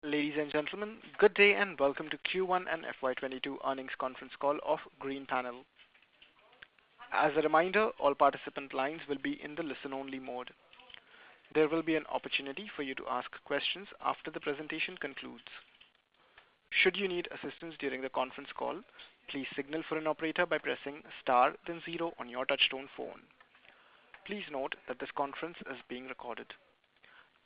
Ladies and gentlemen, good day and welcome to Q1 and FY22 earnings conference call of Greenpanel. As a reminder, all participant lines will be in the listen-only mode. There will be an opportunity for you to ask questions after the presentation concludes. Should you need assistance during the conference call, please signal for an operator by pressing star then 0 on your touchtone phone. Please note that this conference is being recorded.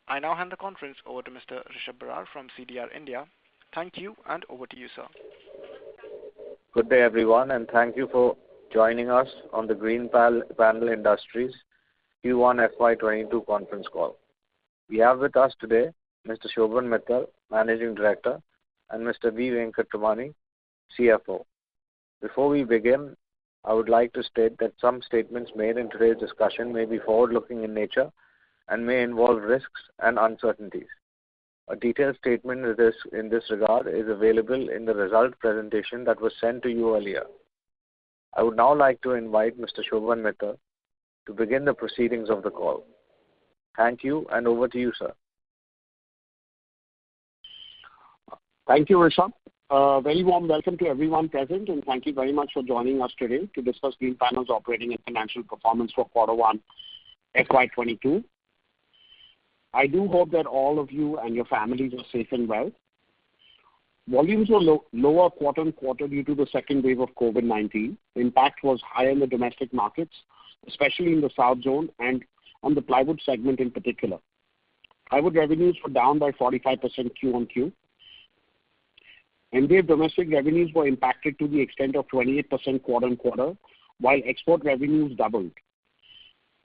I now hand the conference over to Mr. Rishabh Barar from CDR India. Thank you, and over to you, sir. Good day, everyone, and thank you for joining us on the Greenpanel Industries Q1 FY22 conference call. We have with us today Mr. Shobhan Mittal, Managing Director, and Mr. V. Venkatramani, CFO. Before we begin, I would like to state that some statements made in today's discussion may be forward-looking in nature and may involve risks and uncertainties. A detailed statement in this regard is available in the result presentation that was sent to you earlier. I would now like to invite Mr. Shobhan Mittal to begin the proceedings of the call. Thank you, and over to you, sir. Thank you, Rishabh. Very warm welcome to everyone present, and thank you very much for joining us today to discuss Greenpanel's operating and financial performance for Q1 FY22. I do hope that all of you and your families are safe and well. Volumes were lower quarter on quarter due to the second wave of COVID-19. The impact was higher in the domestic markets, especially in the South Zone and on the plywood segment in particular. Plywood revenues were down by 45% Q on Q. MDF domestic revenues were impacted to the extent of 28% quarter on quarter, while export revenues doubled.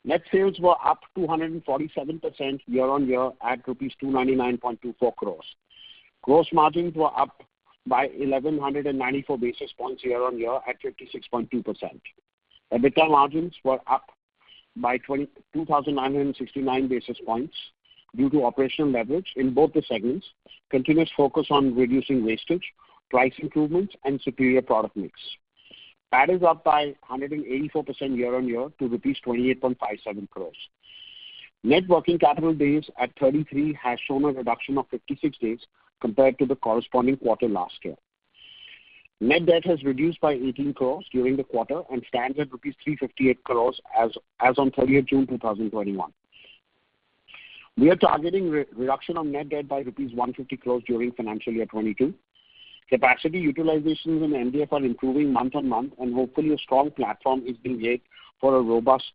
Net sales were up 247% year-on-year at rupees 299.24 crores. Gross margins were up by 1,194 basis points year-on-year at 56.2%. EBITDA margins were up by 2,969 basis points due to operational leverage in both the segments, continuous focus on reducing wastage, price improvements, and superior product mix. PAT is up by 184% year-on-year to rupees 28.57 crores. Net working capital days at 33 has shown a reduction of 56 days compared to the corresponding quarter last year. Net debt has reduced by 18 crores during the quarter and stands at rupees 358 crores as on 30th June 2021. We are targeting reduction of net debt by rupees 150 crores during financial year 22. Capacity utilizations in MDF are improving month on month, and hopefully a strong platform is being laid for a robust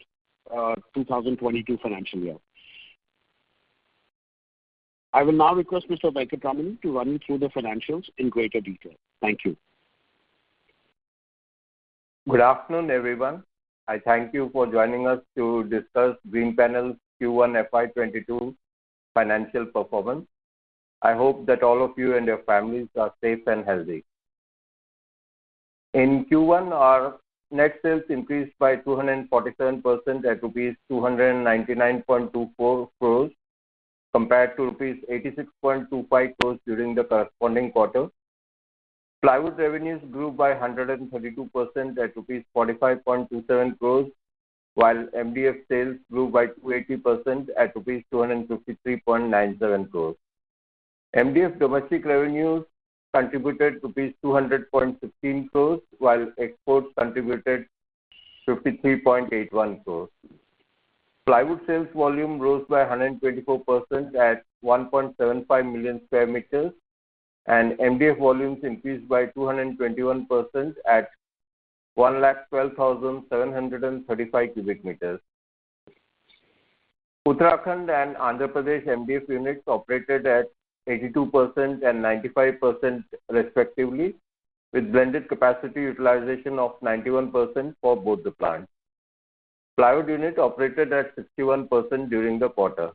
2022 financial year. I will now request Mr. Venkatramani to run you through the financials in greater detail. Thank you. Good afternoon, everyone. I thank you for joining us to discuss Greenpanel's Q1 FY22 financial performance. I hope that all of you and your families are safe and healthy. In Q1, our net sales increased by 247% at rupees 299.24 crores compared to rupees 86.25 crores during the corresponding quarter. Plywood revenues grew by 132% at rupees 45.27 crores, while MDF sales grew by 280% at rupees 253.97 crores. MDF domestic revenues contributed rupees 200.16 crores, while exports contributed 53.81 crores. Plywood sales volume rose by 124% at 1.75 million square meters, and MDF volumes increased by 221% at 112,735 cubic meters. Uttarakhand and Andhra Pradesh MDF units operated at 82% and 95% respectively, with blended capacity utilization of 91% for both the plants. Plywood unit operated at 61% during the quarter.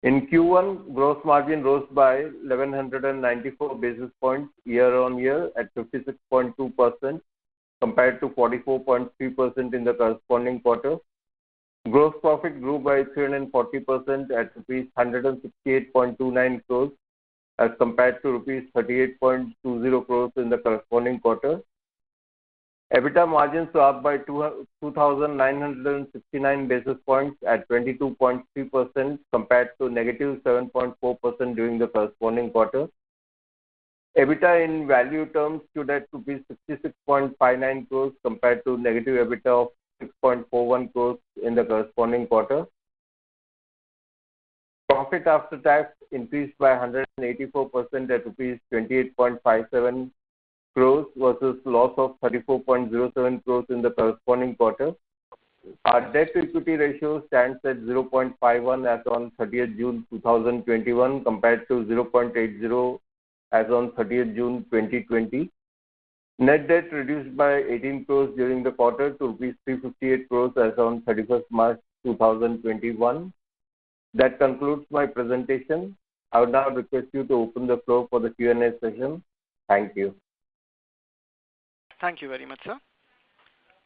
In Q1, gross margin rose by 1,194 basis points year-on-year at 56.2% compared to 44.3% in the corresponding quarter. Gross profit grew by 340% at rupees 168.29 crores as compared to rupees 38.20 crores in the corresponding quarter. EBITDA margins were up by 2,969 basis points at 22.3% compared to negative 7.4% during the corresponding quarter. EBITDA in value terms stood at rupees 66.59 crores compared to negative EBITDA of 6.41 crores in the corresponding quarter. Profit after tax increased by 184% at rupees 28.57 crores versus loss of 34.07 crores in the corresponding quarter. Our debt to equity ratio stands at 0.51 as on 30th June 2021 compared to 0.80 as on 30th June 2020. Net debt reduced by 18 crores during the quarter to rupees 358 crores as on 31st March 2021. That concludes my presentation. I would now request you to open the floor for the Q&A session. Thank you. Thank you very much, sir.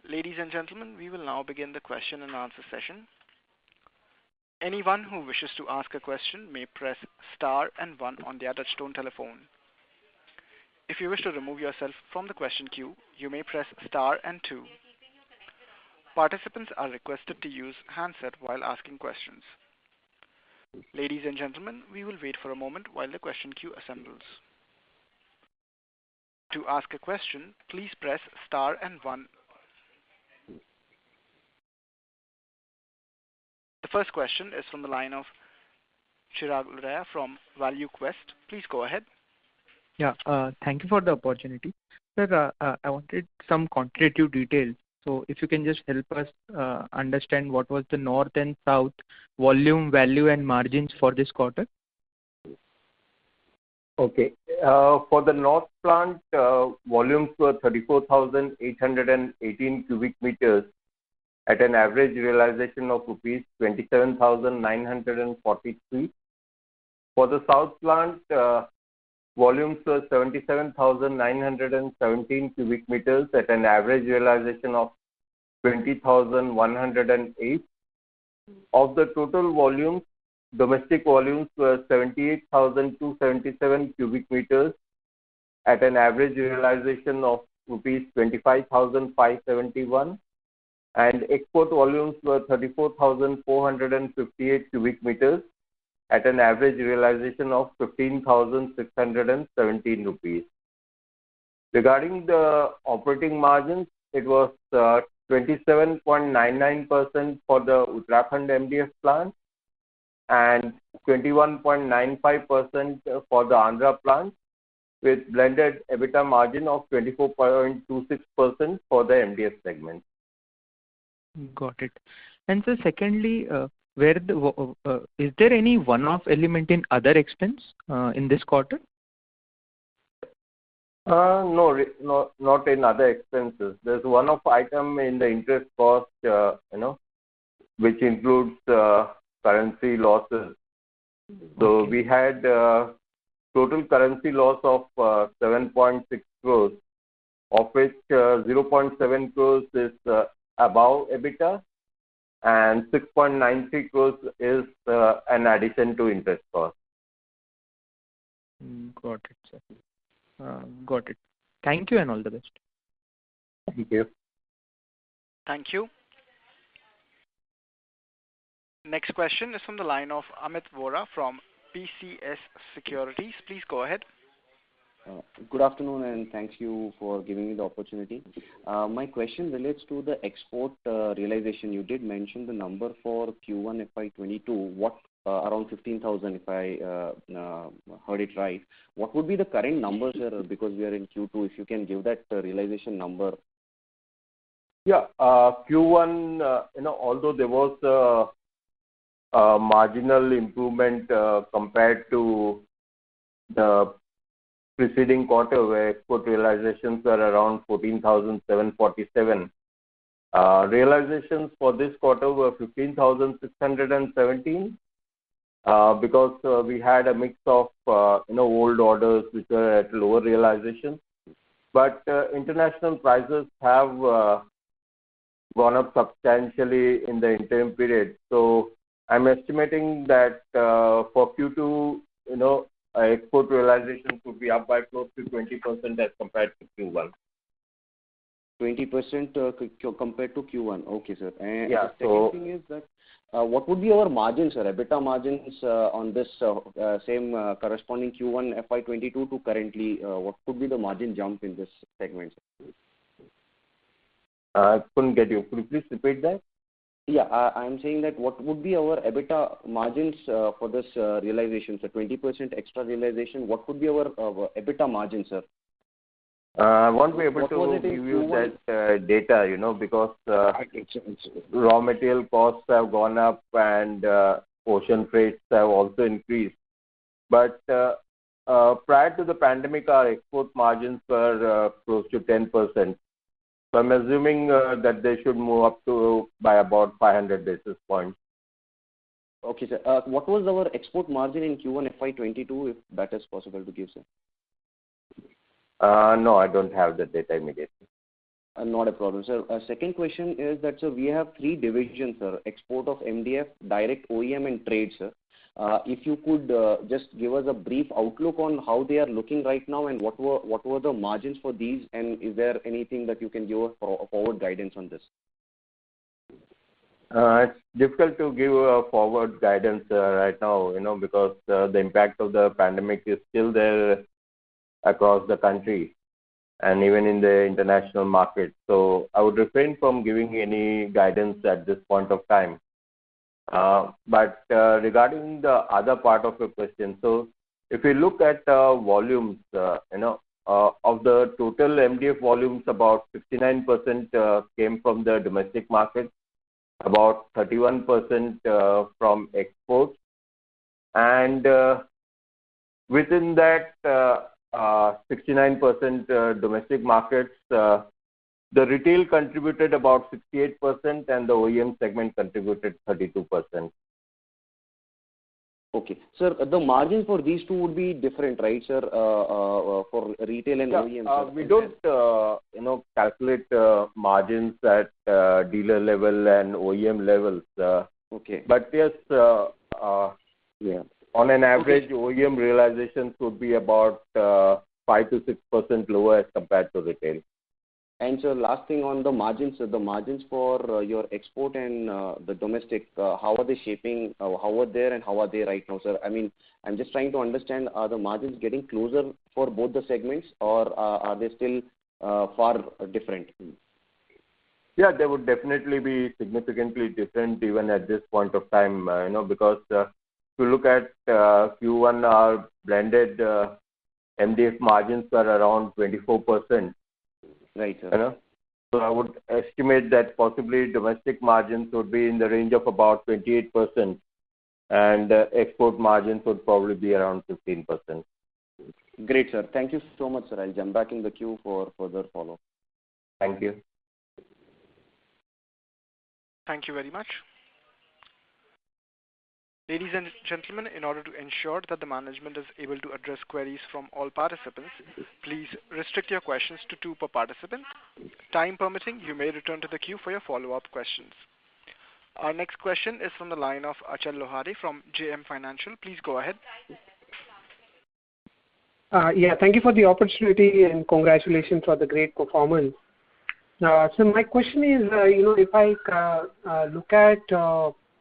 Ladies and gentlemen, we will now begin the question and answer session. Anyone who wishes to ask a question may press star and one on their touchtone telephone. If you wish to remove yourself from the question queue, you may press star and two. Participants are requested to use handset while asking questions. Ladies and gentlemen, we will wait for a moment while the question queue assembles. To ask a question, please press star and one. The first question is from the line of Chirag Lodaya from Value Quest. Please go ahead. Yeah, thank you for the opportunity. Sir, I wanted some quantitative details. So if you can just help us understand what was the north and south volume, value and margins for this quarter. Okay. For the north plant, volumes were 34,818 cubic meters at an average realization of rupees 27,943. For the south plant, volumes were 77,917 cubic meters at an average realization of 20,108. Of the total volumes, domestic volumes were 78,277 cubic meters at an average realization of rupees 25,571, and export volumes were 34,458 cubic meters at an average realization of 15,617 rupees. Regarding the operating margins, it was 27.99% for the Uttarakhand MDF plant and 21.95% for the Andhra plant, with blended EBITDA margin of 24.26% for the MDF segment. Got it. And so secondly, is there any one-off element in other expense in this quarter? No, not in other expenses. There's one-off item in the interest cost, which includes currency losses. So we had total currency loss of 7.6 crores, of which 0.7 crores is above EBITDA and 6.93 crores is an addition to interest cost. Got it, sir. Got it. Thank you and all the best. Thank you. Thank you. Next question is from the line of Amit Vora from PCS Securities. Please go ahead. Good afternoon and thank you for giving me the opportunity. My question relates to the export realization. You did mention the number for Q1 FY22, around 15,000 if I heard it right. What would be the current numbers here, because we are in Q2, if you can give that realization number? Yeah, Q1, although there was a marginal improvement compared to the preceding quarter, where export realizations were around 14,747. Realizations for this quarter were 15,617 because we had a mix of old orders which were at lower realizations. But international prices have gone up substantially in the interim period. So I'm estimating that for Q2, export realizations would be up by close to 20% as compared to Q1. 20% compared to Q1. Okay, sir. And Yeah, the second thing is that what would be our margins, sir, EBITDA margins on this same corresponding Q1 FY22 to currently? What could be the margin jump in this segment, sir? I couldn't get you. Could you please repeat that? Yeah, I'm saying that what would be our EBITDA margins for this realization, sir? 20% extra realization. What would be our EBITDA margin, sir? I won't be able to give you that data, because raw material costs have gone up and ocean freights have also increased. But prior to the pandemic, our export margins were close to 10%. So I'm assuming that they should move up by about 500 basis points. Okay, sir. What was our export margin in Q1 FY22, if that is possible to give, sir? No, I don't have the data immediately. Not a problem, sir. Second question is that, sir, we have three divisions, sir: export of MDF, direct OEM, and trade, sir. If you could just give us a brief outlook on how they are looking right now, and what were the margins for these, and is there anything that you can give a forward guidance on this? It's difficult to give a forward guidance right now, because the impact of the pandemic is still there across the country and even in the international market. So I would refrain from giving any guidance at this point of time. But regarding the other part of your question, so if you look at volumes, of the total MDF volumes, about 69% came from the domestic market, about 31% from exports, and within that 69% domestic markets, the retail contributed about 68% and the OEM segment contributed 32%. Okay. Sir, the margin for these two would be different, right, sir, for retail and OEM? Sir? We don't, calculate margins at dealer level and OEM levels. Okay. But yes, on an average, OEM realizations would be about 5 to 6% lower as compared to retail. And sir, last thing on the margins, the margins for your export and the domestic, how are they shaping? How are they and how are they right now, sir? I mean, I'm just trying to understand, are the margins getting closer for both the segments, or are they still far different? Yeah, they would definitely be significantly different even at this point of time, because if you look at Q1, our blended MDF margins are around 24%. Right, sir. So I would estimate that possibly domestic margins would be in the range of about 28%, and export margins would probably be around 15%. Great, sir. Thank you so much, sir. I'll jump back in the queue for further follow-up. Thank you. Thank you very much. Ladies and gentlemen, in order to ensure that the management is able to address queries from all participants, please restrict your questions to 2 per participant. Time permitting, you may return to the queue for your follow-up questions. Our next question is from the line of Achal Lohade from JM Financial. Please go ahead. Thank you for the opportunity and congratulations for the great performance. So my question is, if I look at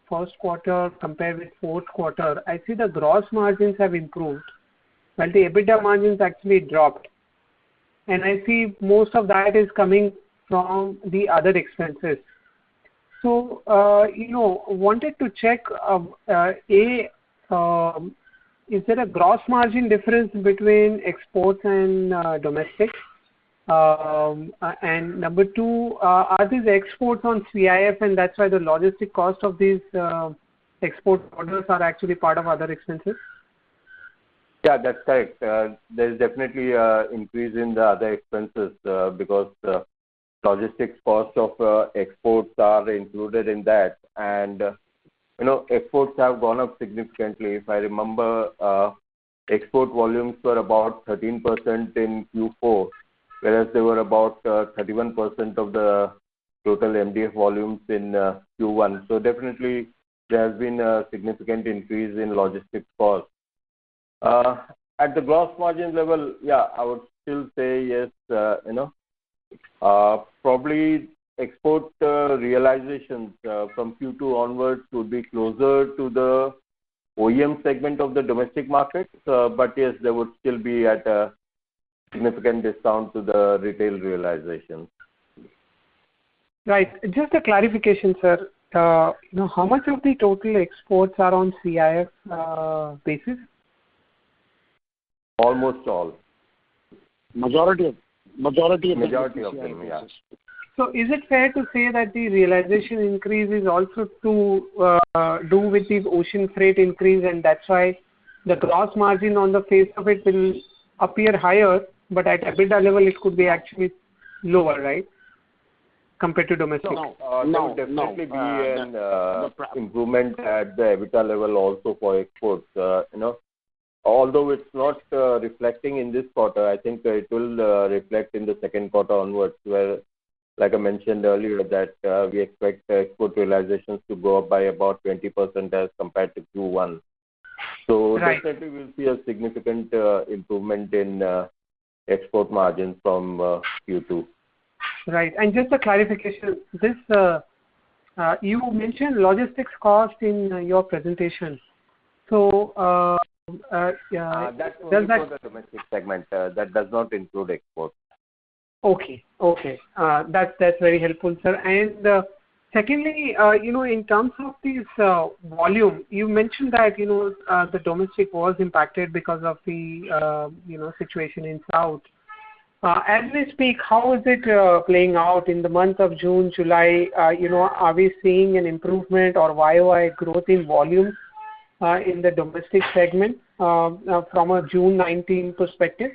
first quarter compared with fourth quarter, I see the gross margins have improved, while the EBITDA margins actually dropped. And I see most of that is coming from the other expenses. So, wanted to check, is there a gross margin difference between exports and domestic? And number 2, are these exports on CIF, and that's why the logistic cost of these export orders are actually part of other expenses? Yeah, that's correct. There's definitely an increase in the other expenses because logistics cost of exports are included in that. And, exports have gone up significantly. If I remember, export volumes were about 13% in Q4, whereas they were about 31% of the total MDF volumes in Q1. So definitely there has been a significant increase in logistics costs. At the gross margin level, I would still say yes, Probably export realizations from Q2 onwards would be closer to the OEM segment of the domestic market, but yes, they would still be at a significant discount to the retail realizations. Right. Just a clarification, sir. How much of the total exports are on CIF basis? Almost all. Majority of them, yeah. So is it fair to say that the realization increase is also to do with the ocean freight increase, and that's why the gross margin on the face of it will appear higher, but at EBITDA level it could be actually lower, right? Compared to domestic. There would definitely be an improvement at the EBITDA level also for exports. Although it's not reflecting in this quarter, I think it will reflect in the second quarter onwards, where, like I mentioned earlier, that we expect export realizations to go up by about 20% as compared to Q1. So definitely we'll see a significant improvement in export margins from Q2. Right. And just a clarification, this you mentioned logistics cost in your presentation. So that's only for the domestic segment. That does not include exports. Okay. That's very helpful, sir. And secondly, in terms of this volume, you mentioned that the domestic was impacted because of the situation in South. As we speak, how is it playing out in the month of June, July? Are we seeing an improvement or YOY growth in volume in the domestic segment from a June 19 perspective?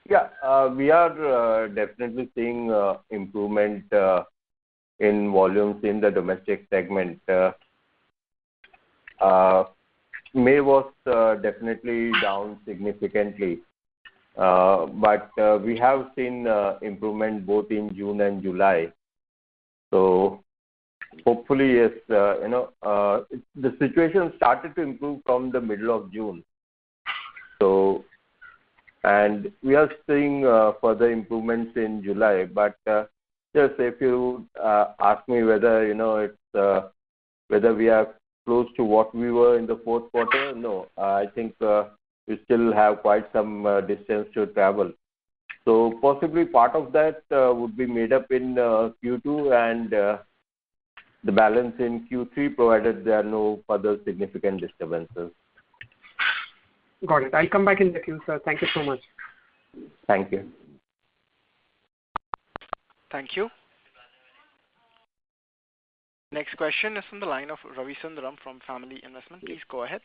Yeah, we are definitely seeing improvement in volumes in the domestic segment. May was definitely down significantly. But we have seen improvement both in June and July. So hopefully, yes, the situation started to improve from the middle of June. So, and we are seeing further improvements in July. But yes, if you ask me whether it's whether we are close to what we were in the fourth quarter, no, I think. We still have quite some distance to travel. So possibly part of that would be made up in Q2 and the balance in Q3, provided there are no further significant disturbances. Got it. I'll come back in the queue, sir. Thank you so much. Thank you. Thank you. Next question is from the line of Ravi Sundaram from Family Investment. Please go ahead.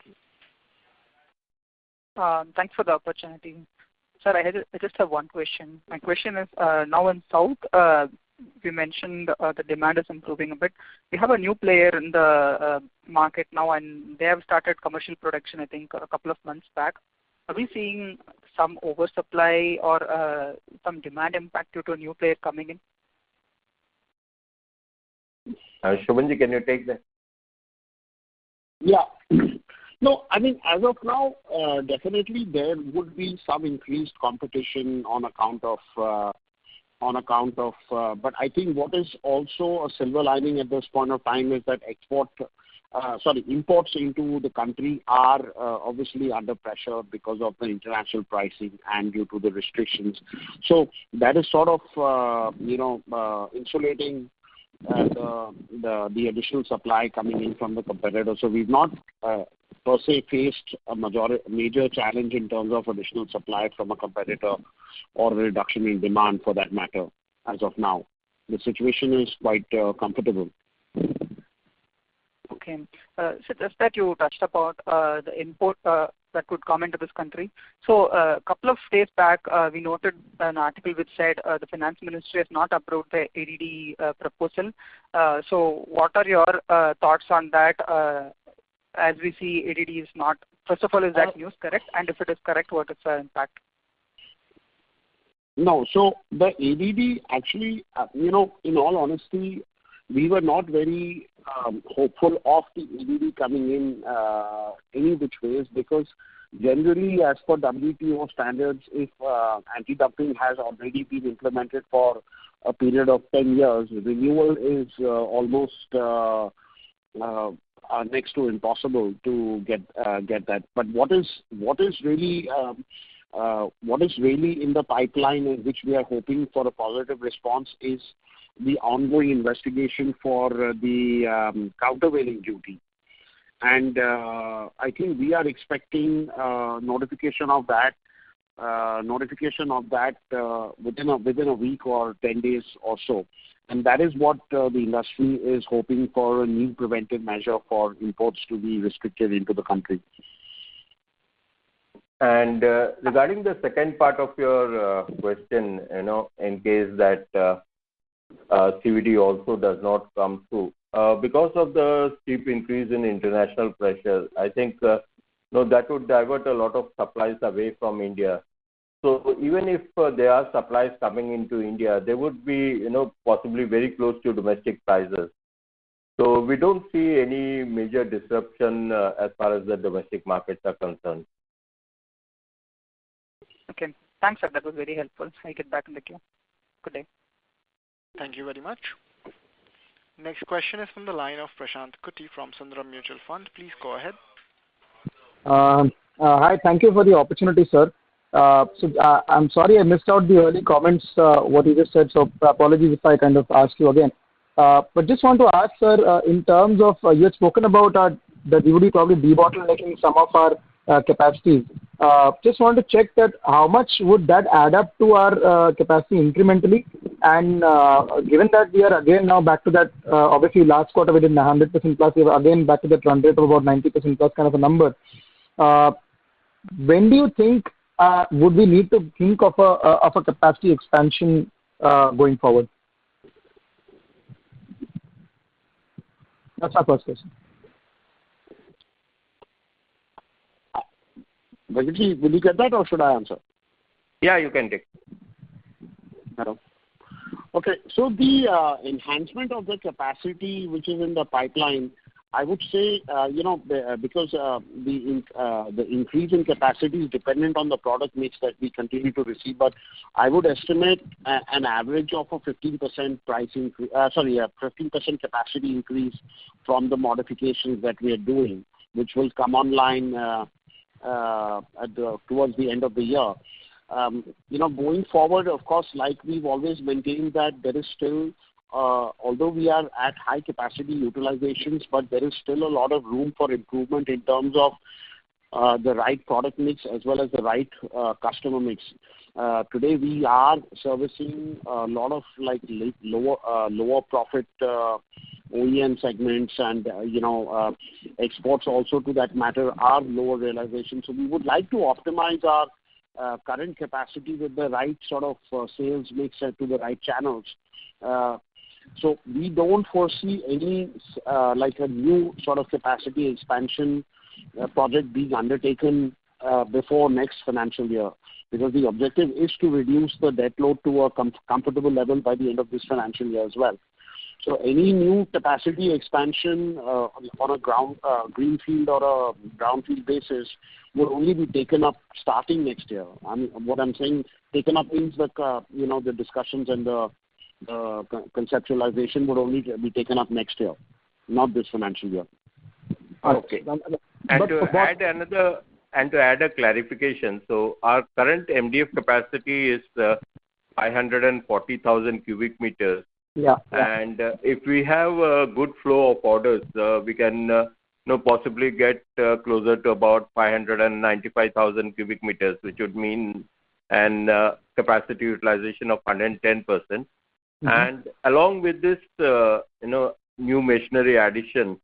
Thanks for the opportunity. Sir, I just have one question. My question is, now in South, we mentioned the demand is improving a bit. We have a new player in the market now, and they have started commercial production, I think, a couple of months back. Are we seeing some oversupply or some demand impact due to a new player coming in? Shubhanji, can you take that? Yeah. No, I mean, as of now, definitely there would be some increased competition on account of, but I think what is also a silver lining at this point of time is that imports into the country are obviously under pressure because of the international pricing and due to the restrictions. So that is sort of, insulating the additional supply coming in from the competitor. So we've not per se faced a major challenge in terms of additional supply from a competitor or a reduction in demand for that matter as of now. The situation is quite comfortable. Okay. So just that you touched about the import that could come into this country. So a couple of days back, we noted an article which said the finance ministry has not approved the ADD proposal. So what are your thoughts on that? As we see, ADD is not. First of all, is that news correct? And if it is correct, what is the impact? No. So the ADD actually, in all honesty, we were not very hopeful of the ADD coming in any which ways, because Generally, as per WTO standards, if anti-dumping has already been implemented for a period of 10 years, renewal is almost next to impossible to get that. But what is really in the pipeline, and which we are hoping for a positive response, is the ongoing investigation for the countervailing duty. And I think we are expecting notification of that within a week or 10 days or so. And that is what the industry is hoping for, a new preventive measure for imports to be restricted into the country. And regarding the second part of your question, in case that CVD also does not come through, because of the steep increase in international pressure, I think that would divert a lot of supplies away from India. So even if there are supplies coming into India, they would be, possibly very close to domestic prices. So we don't see any major disruption as far as the domestic markets are concerned. Okay. Thanks, sir. That was very helpful. I get back in the queue. Good day. Thank you very much. Next question is from the line of Prashant Kuti from Sundaram Mutual Fund. Please go ahead. Hi. Thank you for the opportunity, sir. I'm sorry I missed out the early comments, what you just said, so apologies if I kind of ask you again. But just want to ask, sir, in terms of, you had spoken about that we would be probably debottlenecking some of our capacities. Just want to check that how much would that add up to our capacity incrementally? And given that we are again now back to that, obviously last quarter we did 100% plus, we are again back to that run rate of about 90% plus kind of a number. When do you think would we need to think of a capacity expansion going forward? That's our first question. Vajitji, will you get that or should I answer? Yeah, you can take. Hello. Okay, so the enhancement of the capacity which is in the pipeline, I would say, because the increase in capacity is dependent on the product mix that we continue to receive, but I would estimate an average of a 15% price increase, 15% capacity increase from the modifications that we are doing, which will come online towards the end of the year. Going forward, of course, like we've always maintained that there is still, although we are at high capacity utilizations, but there is still a lot of room for improvement in terms of the right product mix as well as the right customer mix. Today we are servicing a lot of lower profit OEM segments, and exports also to that matter are lower realization. So we would like to optimize our current capacity with the right sort of sales mix to the right channels. So we don't foresee any a new sort of capacity expansion project being undertaken before next financial year, because the objective is to reduce the debt load to a comfortable level by the end of this financial year as well. So any new capacity expansion on a greenfield or a brownfield basis will only be taken up starting next year. I mean, what I'm saying, taken up means that the discussions and the conceptualization would only be taken up next year, not this financial year. Okay. And to add a clarification, so our current MDF capacity is 540,000 cubic meters. Yeah. And if we have a good flow of orders, we can possibly get closer to about 595,000 cubic meters, which would mean an capacity utilization of 110%. Mm-hmm. And along with this, new machinery addition,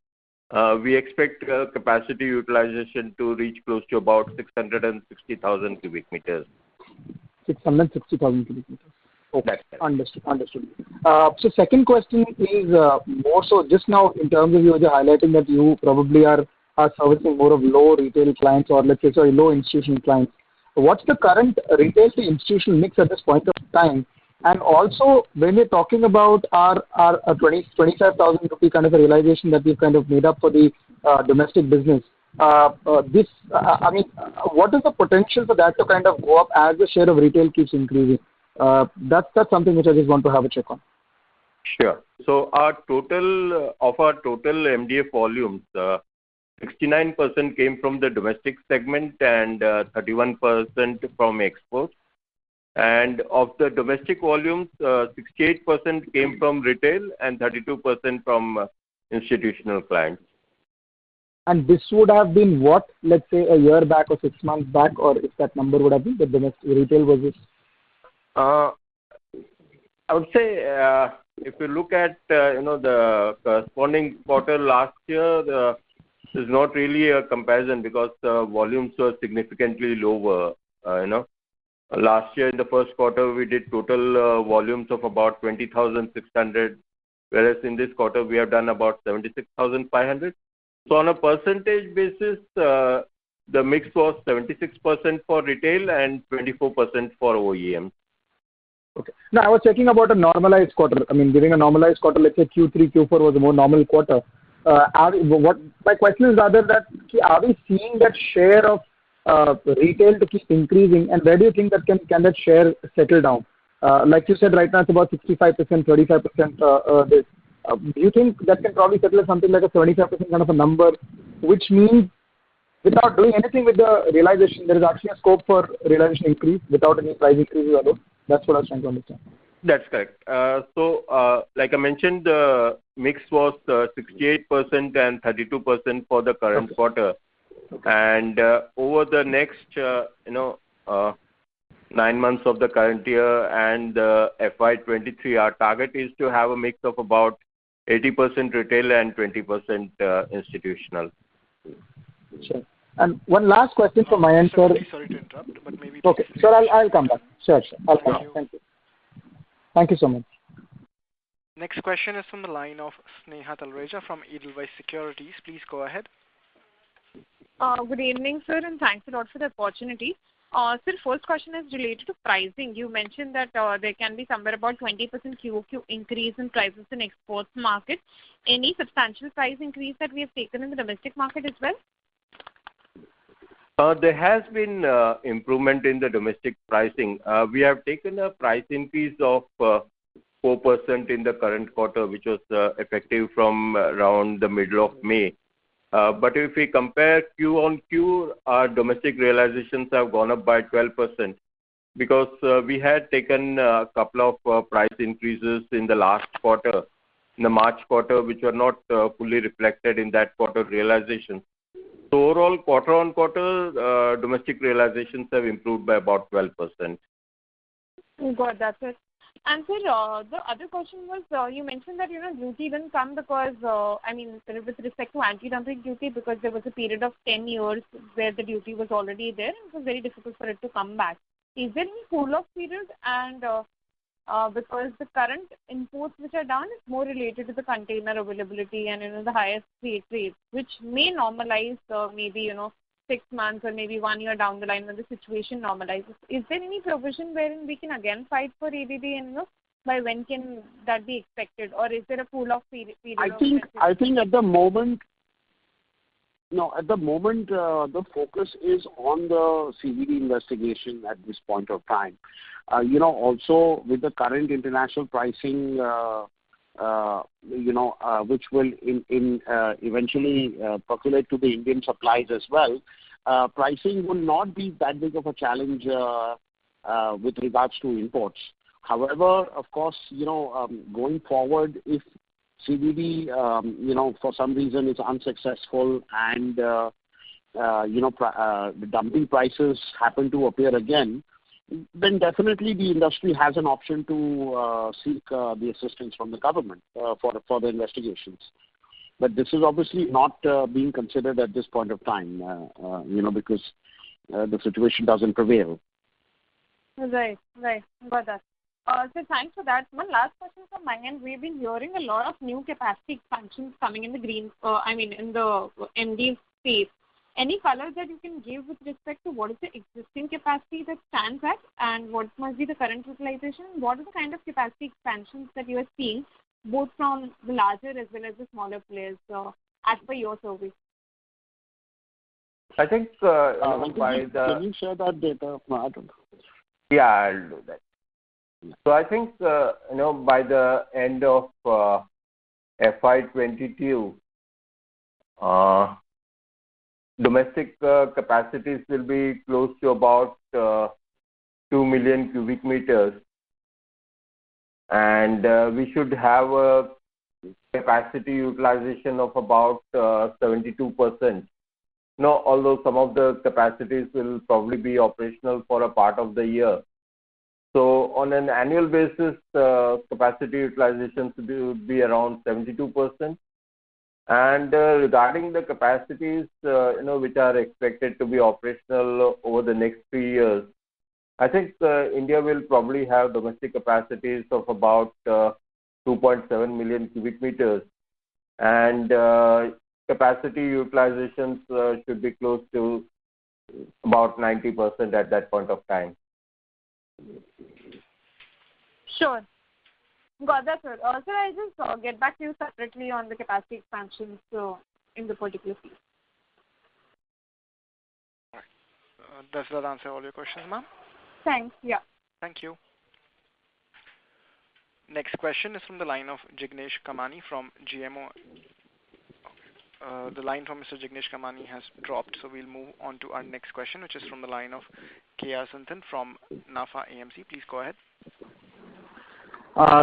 we expect capacity utilization to reach close to about 660,000 cubic meters. 660,000 cubic meters. Okay, understood. So second question is more so just now in terms of you were highlighting that you probably are servicing more of low retail clients, or let's say low institutional clients. What's the current retail to institutional mix at this point of time? And also when we're talking about our 25,000 rupee kind of a realization that we've kind of made up for the domestic business, what is the potential for that to kind of go up as the share of retail keeps increasing? That's something which I just want to have a check on. Sure. So our total MDF volumes, 69% came from the domestic segment and 31% from exports. And of the domestic volumes, 68% came from retail and 32% from institutional clients. And this would have been what, let's say, a year back or 6 months back, or if that number would have been the domestic retail versus? I would say if you look at the corresponding quarter last year, there's not really a comparison because the volumes were significantly lower. Last year in the first quarter we did total volumes of about 20,600, whereas in this quarter we have done about 76,500. So on a percentage basis, the mix was 76% for retail and 24% for OEM. Okay. Now I was checking about a normalized quarter. I mean, during a normalized quarter, let's say Q3, Q4 was a more normal quarter. My question is rather that are we seeing that share of retail to keep increasing, and where do you think that can that share settle down? Like you said, right now it's about 65%, 35%. Do you think that can probably settle at something like a 75% kind of a number, which means without doing anything with the realization, there is actually a scope for realization increase without any price increases alone? That's what I was trying to understand. That's correct. Like I mentioned, the mix was 68% and 32% for the current quarter. And over the next, 9 months of the current year and FY23, our target is to have a mix of about 80% retail and 20% institutional. Sure. And one last question from my end, sir. Sorry to interrupt, but maybe. Okay, sir, I'll come back. Sure. I'll come back. Thank you. Thank you so much. Next question is from the line of Sneha Talreja from Edelweiss Securities. Please go ahead. Good evening, sir, and thanks a lot for the opportunity. Sir, first question is related to pricing. You mentioned that there can be somewhere about 20% QOQ increase in prices in exports market. Any substantial price increase that we have taken in the domestic market as well? There has been improvement in the domestic pricing. We have taken a price increase of 4% in the current quarter, which was effective from around the middle of May. But if we compare Q on Q, our domestic realizations have gone up by 12% because we had taken a couple of price increases in the last quarter, in the March quarter, which were not fully reflected in that quarter realizations. So overall, quarter on quarter, domestic realizations have improved by about 12%. Got that, sir. And sir, the other question was, you mentioned that, duty didn't come because, with respect to anti-dumping duty, because there was a period of 10 years where the duty was already there, and it was very difficult for it to come back. Is there any cool-off period? And because the current imports which are done is more related to the container availability and, the highest freight rates, which may normalize maybe, 6 months or maybe 1 year down the line when the situation normalizes. Is there any provision wherein we can again fight for ADD and by when can that be expected, or is there a cool-off period? I think at the moment, the focus is on the CVD investigation at this point of time. Also with the current international pricing, which will eventually percolate to the Indian supplies as well, pricing will not be that big of a challenge with regards to imports. However, of course, going forward, if CVD, for some reason is unsuccessful and, the dumping prices happen to appear again, then definitely the industry has an option to seek the assistance from the government for the investigations. But this is obviously not being considered at this point of time, because the situation doesn't prevail. Right. Got that. So thanks for that. One last question from my end. We've been hearing a lot of new capacity expansions coming in the in the MD space. Any color that you can give with respect to what is the existing capacity that stands at and what must be the current utilization? What are the kind of capacity expansions that you are seeing, both from the larger as well as the smaller players, as per your survey? I think can you share that data? No, I don't know. Yeah, I'll do that. So I think by the end of FY22, domestic capacities will be close to about 2 million cubic meters, and we should have a capacity utilization of about 72%. No, although some of the capacities will probably be operational for a part of the year. So on an annual basis, capacity utilization would be around 72%. And regarding the capacities, which are expected to be operational over the next 3 years, I think India will probably have domestic capacities of about 2.7 million cubic meters, and capacity utilizations should be close to about 90% at that point of time. Sure. Got that, sir. Sir, I'll just get back to you separately on the capacity expansions in the particular field. Does that answer all your questions, ma'am? Thanks. Yeah. Thank you. Next question is from the line of Jignesh Kamani from GMO. The line from Mr. Jignesh Kamani has dropped, so we'll move on to our next question, which is from the line of K.R. Santhan from NAFA AMC. Please go ahead.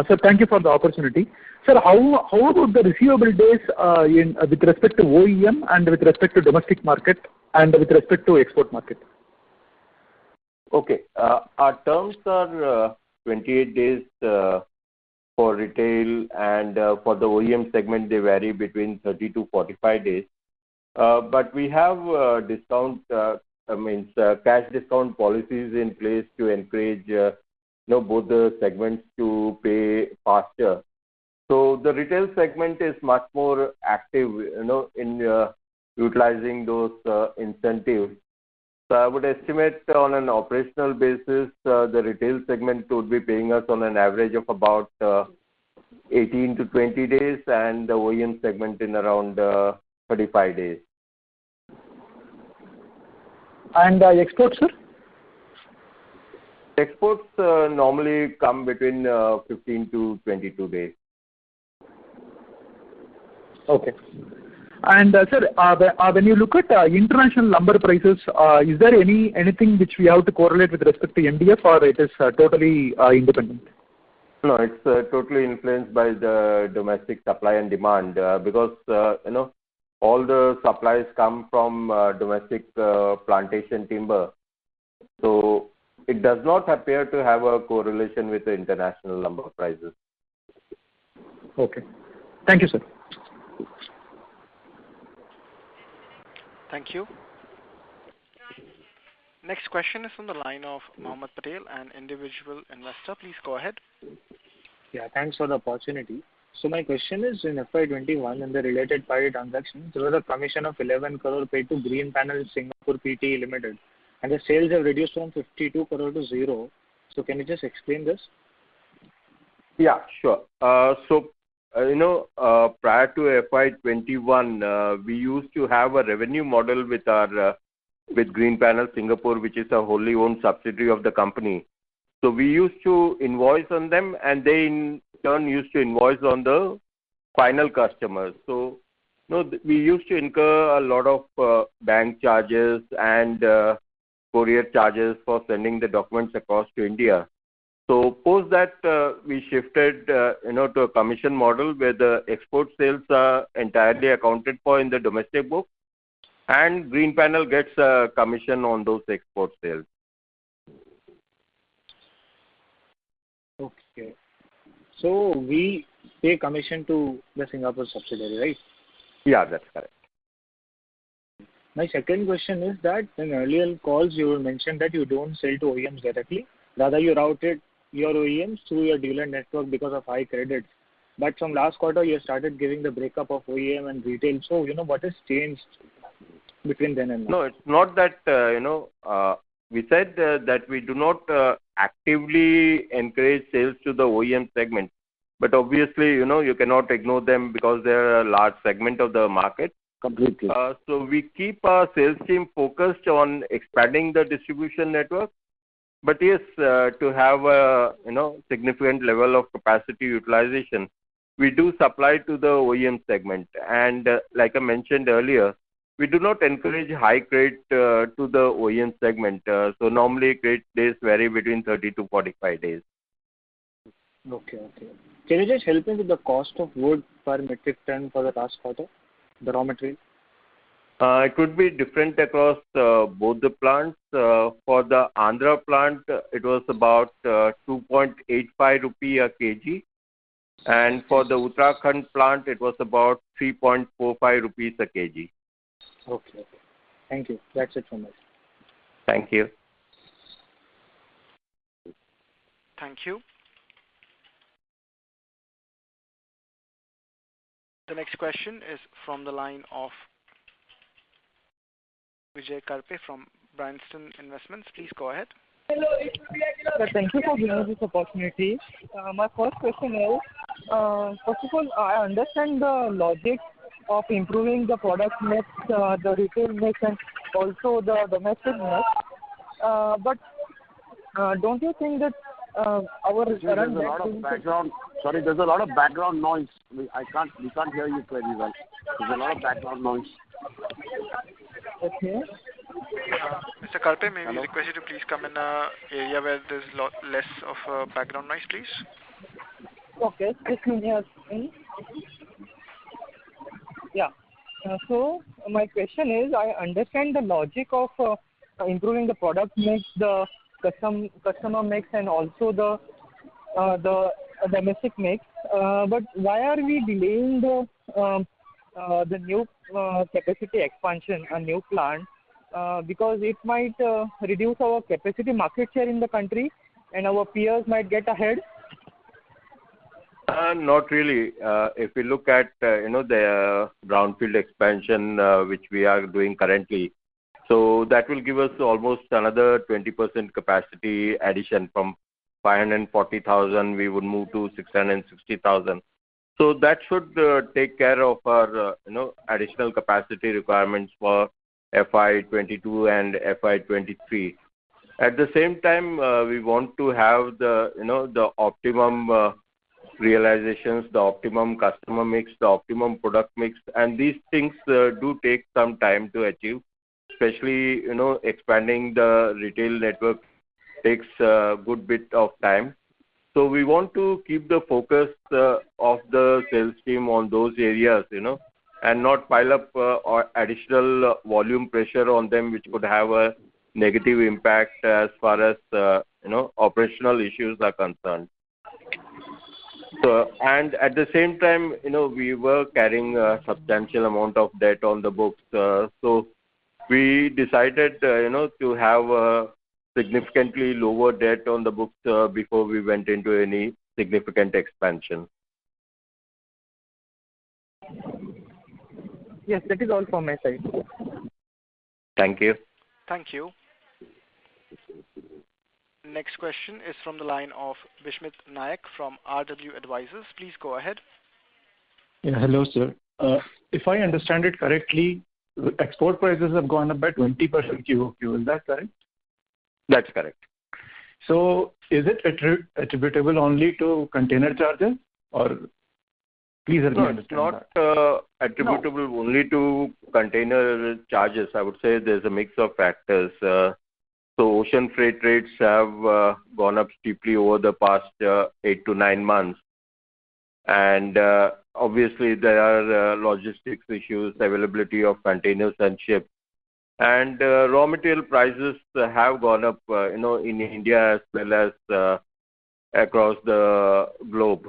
Sir, thank you for the opportunity. Sir, how about the receivable days with respect to OEM and with respect to domestic market and with respect to export market? Okay. Our terms are 28 days for retail, and for the OEM segment, they vary between 30 to 45 days. But we have cash discount policies in place to encourage both the segments to pay faster. So the retail segment is much more active, in utilizing those incentives. So I would estimate on an operational basis, the retail segment would be paying us on an average of about 18 to 20 days, and the OEM segment in around 35 days. And exports, sir? Exports normally come between 15 to 22 days. Okay. And sir, when you look at international lumber prices, is there anything which we have to correlate with respect to MDF, or it is totally independent? No, it's totally influenced by the domestic supply and demand because all the supplies come from domestic plantation timber. So it does not appear to have a correlation with the international lumber prices. Okay. Thank you, sir. Thank you. Next question is from the line of Mohammed Patel, an individual investor. Please go ahead. Yeah, thanks for the opportunity. So my question is, in FY21, in the related party transactions, there was a commission of 11 crore paid to Greenpanel Singapore Pte Limited, and the sales have reduced from 52 crore to 0. So can you just explain this? Yeah, sure. Prior to FY21, we used to have a revenue model with Greenpanel Singapore, which is a wholly owned subsidiary of the company. So we used to invoice on them, and they in turn used to invoice on the final customers. So we used to incur a lot of bank charges and courier charges for sending the documents across to India. So post that, we shifted to a commission model where the export sales are entirely accounted for in the domestic book, and Greenpanel gets a commission on those export sales. Okay. So we pay commission to the Singapore subsidiary, right? Yeah, that's correct. My second question is that in earlier calls you mentioned that you don't sell to OEMs directly. Rather, you routed your OEMs through your dealer network because of high credits. But from last quarter, you started giving the breakup of OEM and retail. So, what has changed between then and now? No, it's not that, we said that we do not actively encourage sales to the OEM segment. But obviously, you cannot ignore them because they're a large segment of the market. completely. So we keep our sales team focused on expanding the distribution network. But yes, to have a significant level of capacity utilization, we do supply to the OEM segment. And like I mentioned earlier, we do not encourage high credit to the OEM segment. So normally credit days vary between 30 to 45 days. Okay. Can you just help me with the cost of wood per metric ton for the last quarter, the raw material? It would be different across both the plants. For the Andhra plant, it was about 2.85 rupee a kg. And for the Uttarakhand plant, it was about 3.45 rupees a kg. Okay. Thank you. That's it from us. Thank you. Thank you. The next question is from the line of Vijay Karpe from Bryanston Investments. Please go ahead. Sir, thank you for giving us this opportunity. My first question is, first of all, I understand the logic of improving the product mix, the retail mix, and also the domestic mix. But don't you think that our there's a lot of background. Sorry, there's a lot of background noise. We can't hear you very well. There's a lot of background noise. Okay. Mr. Karpe, may we request you to please come in an area where there's less of background noise, please? Okay, just a minute. Yeah. So my question is, I understand the logic of improving the product mix, the customer mix, and also the domestic mix. But why are we delaying the new capacity expansion, a new plant? Because it might reduce our capacity market share in the country, and our peers might get ahead. Not really. If we look at the brownfield expansion which we are doing currently, so that will give us almost another 20% capacity addition. From 540,000 we would move to 660,000. So that should take care of our additional capacity requirements for FY22 and FY23. At the same time, we want to have the optimum realizations, the optimum customer mix, the optimum product mix, and these things do take some time to achieve. Especially expanding the retail network takes a good bit of time. So we want to keep the focus of the sales team on those areas, and not pile up additional volume pressure on them, which could have a negative impact as far as operational issues are concerned. So, and at the same time, we were carrying a substantial amount of debt on the books. So we decided, to have a significantly lower debt on the books before we went into any significant expansion. Yes, that is all from my side. Thank you. Thank you. Next question is from the line of Bishmit Nayak from RW Advisors. Please go ahead. Yeah, hello, sir. If I understand it correctly, export prices have gone up by 20% QOQ. Is that correct? That's correct. So is it attributable only to container charges, or please help me understand that? It's not attributable only to container charges. I would say there's a mix of factors. So ocean freight rates have gone up steeply over the past 8 to 9 months. And obviously there are logistics issues, availability of containers and ships. And raw material prices have gone up, in India as well as across the globe.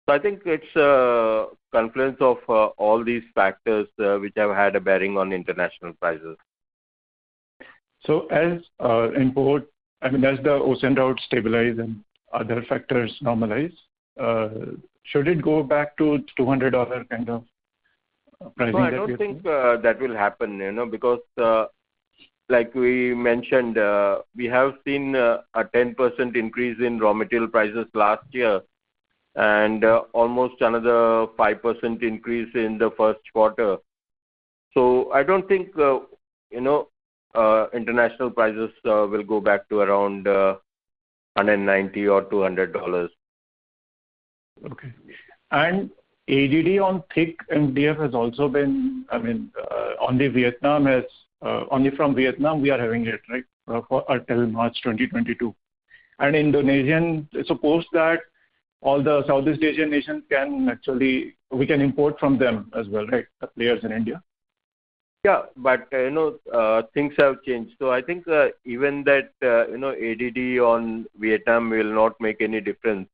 So I think it's a confluence of all these factors which have had a bearing on international prices. So as as the ocean routes stabilize and other factors normalize, should it go back to $200 kind of pricing? No, I don't think that will happen, because like we mentioned, we have seen a 10% increase in raw material prices last year and almost another 5% increase in the first quarter. So I don't think, international prices will go back to around $190 or $200. Okay. And ADD on thick MDF has also been, only from Vietnam we are having it, right, till March 2022. And Indonesian, suppose that all the Southeast Asian nations we can import from them as well, right, the players in India? Yeah, but things have changed. So I think even that ADD on Vietnam will not make any difference,